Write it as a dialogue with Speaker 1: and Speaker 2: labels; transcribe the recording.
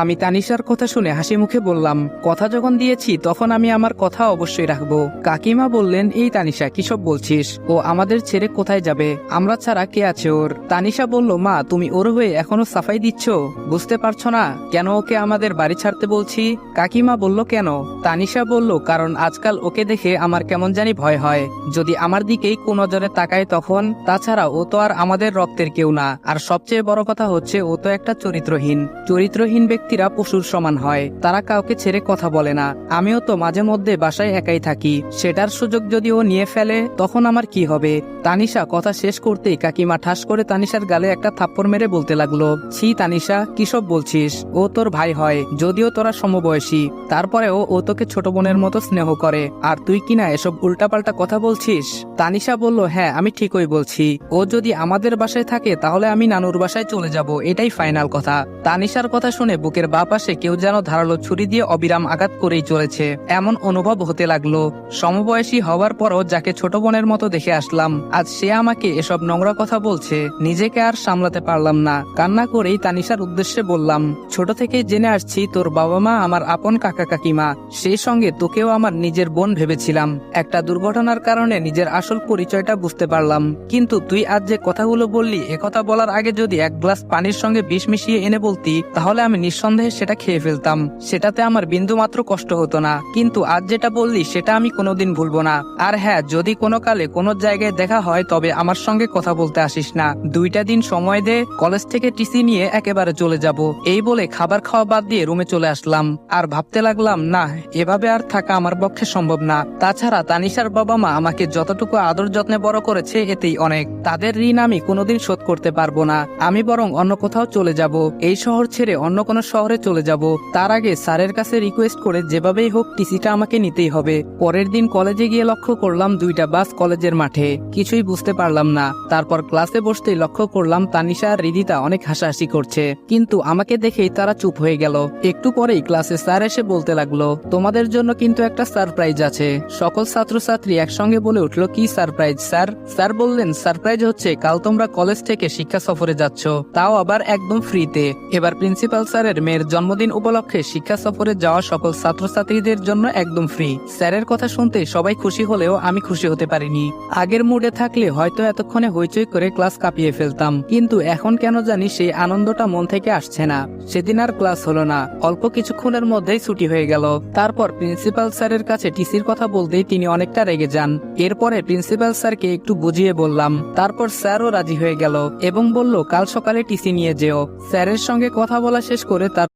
Speaker 1: আমি তানিশার কথা শুনে হাসি মুখে বললাম, কথা যখন দিয়েছি তখন আমি আমার কথা অবশ্যই রাখবো। কাকিমা বললেন, এই তানিশা কিসব বলছিস? ও আমাদের ছেড়ে কোথায় যাবে? আমরা ছাড়া কে আছে ওর? তানিশা বলল, মা তুমি ওর হয়ে এখনো সাফাই দিচ্ছ? বুঝতে পারছো না কেন ওকে আমাদের বাড়ি ছাড়তে বলছি? কাকিমা বলল, কেন? তানিশা বলল, কারণ আজকাল ওকে দেখে আমার কেমন জানি ভয় হয়। যদি আমার দিকেই কোন নজরে তাকায় তখন। তাছাড়া ও তো আর আমাদের রক্তের কেউ না। আর সবচেয়ে বড় কথা হচ্ছে ও তো একটা চরিত্রহীন ব্যক্তিরা পশুর সমান হয়, তারা কাউকে ছেড়ে কথা বলে না। আমিও তো মাঝে মধ্যে বাসায় একাই থাকি, সেটার সুযোগ যদি ও নিয়ে ফেলে তখন আমার কি হবে? তানিশা কথা শেষ করতেই কাকিমা ঠাস করে তানিশার গালে একটা থাপ্পড় মেরে বলতে লাগলো, ছি তানিশা কিসব বলছিস? ও তোর ভাই হয়, যদিও তোরা সমবয়সী, তারপরেও ও তোকে ছোট বোনের মতো স্নেহ করে, আর তুই কিনা এসব উল্টাপাল্টা কথা বলছিস। তানিশা বলল, হ্যাঁ আমি ঠিকই বলছি। ও যদি আমাদের বাসায় থাকে তাহলে আমি নানুর বাসায় চলে যাব, এটাই ফাইনাল কথা। তানিশার কথা শুনে বুকের বাঁ পাশে কেউ যেন ধারালো ছুরি দিয়ে অবিরাম আঘাত করেই চলেছে, এমন অনুভব হতে লাগলো। সমবয়সী হওয়ার পরও যাকে ছোট বোনের মতো দেখে আসলাম, আজ সে আমাকে এসব নোংরা কথা বলছে। নিজেকে আর সামলাতে পারলাম না, কান্না করেই তানিশার উদ্দেশ্যে বললাম, ছোট থেকে জেনে আসছি তোর বাবা মা আমার আপন কাকা কাকিমা, সেই সঙ্গে তোকেও আমার নিজের বোন ভেবেছিলাম। একটা দুর্ঘটনার কারণে নিজের আসল পরিচয়টা বুঝতে পারলাম, কিন্তু তুই আজ যে কথাগুলো বললি, একথা বলার আগে যদি এক গ্লাস পানির সঙ্গে বিষ মিশিয়ে এনে বলতি তাহলে আমি নিঃসন্দেহে সেটা খেয়ে ফেলতাম, সেটাতে আমার বিন্দু মাত্র কষ্ট হতো না। কিন্তু আজ যেটা বললি সেটা আমি কোনোদিন ভুলবো না। আর হ্যাঁ, যদি কোনো কালে কোনো জায়গায় দেখা হয় তবে আমার সঙ্গে কথা বলতে আসিস না। 2টা দিন সময় দে, কলেজ থেকে টিসি নিয়ে একেবারে চলে যাব। এই বলে খাবার খাওয়া বাদ দিয়ে রুমে চলে আসলাম। আর ভাবতে লাগলাম, না এভাবে আর থাকা আমার পক্ষে সম্ভব না। তাছাড়া তানিশার বাবা মা আমাকে যতটুকু আদর যত্নে বড় করেছে এতেই অনেক, তাদের ঋণ আমি কোনোদিন শোধ করতে পারবো না। আমি বরং অন্য কোথাও চলে যাব, এই শহর ছেড়ে অন্য কোনো শহরে চলে যাব। তার আগে স্যারের কাছে রিকোয়েস্ট করে যেভাবেই হোক টিসিটা আমাকে নিতেই হবে। পরের দিন কলেজে গিয়ে লক্ষ্য করলাম 2টা বাস কলেজের মাঠে, কিছুই বুঝতে পারলাম না। তারপর ক্লাসে বসতেই লক্ষ্য করলাম তানিশা আর রিদিতা অনেক হাসাহাসি করছে, কিন্তু আমাকে দেখেই তারা চুপ হয়ে গেল। একটু পরেই ক্লাসে স্যার এসে বলতে লাগলো, তোমাদের জন্য কিন্তু একটা সারপ্রাইজ আছে। সকল ছাত্রছাত্রী একসঙ্গে বলে উঠলো, কি সারপ্রাইজ স্যার? স্যার বললেন, সারপ্রাইজ হচ্ছে কাল তোমরা কলেজ থেকে শিক্ষা সফরে যাচ্ছ, তাও আবার একদম ফ্রিতে। এবার প্রিন্সিপাল স্যারের মেয়ের জন্মদিন উপলক্ষে শিক্ষা সফরে যাওয়া সকল ছাত্রছাত্রীদের জন্য একদম ফ্রি। স্যারের কথা শুনতে সবাই খুশি হলেও আমি খুশি হতে পারিনি। আগের মুডে থাকলে হয়তো এতক্ষণে হইচই করে ক্লাস কাঁপিয়ে ফেলতাম, কিন্তু এখন কেন জানি সেই আনন্দটা মন থেকে আসছে না। সেদিন আর ক্লাস হলো না, অল্প কিছুক্ষণের মধ্যেই ছুটি হয়ে গেল। তারপর প্রিন্সিপাল স্যারের কাছে টিসির কথা বলতেই তিনি অনেকটা রেগে যান। এরপরে প্রিন্সিপাল স্যারকে একটু বুঝিয়ে বললাম, তারপর স্যারও রাজি হয়ে গেল এবং বলল, কাল সকালে টিসি নিয়ে যেও। স্যারের সঙ্গে কথা বলা শেষ করে তার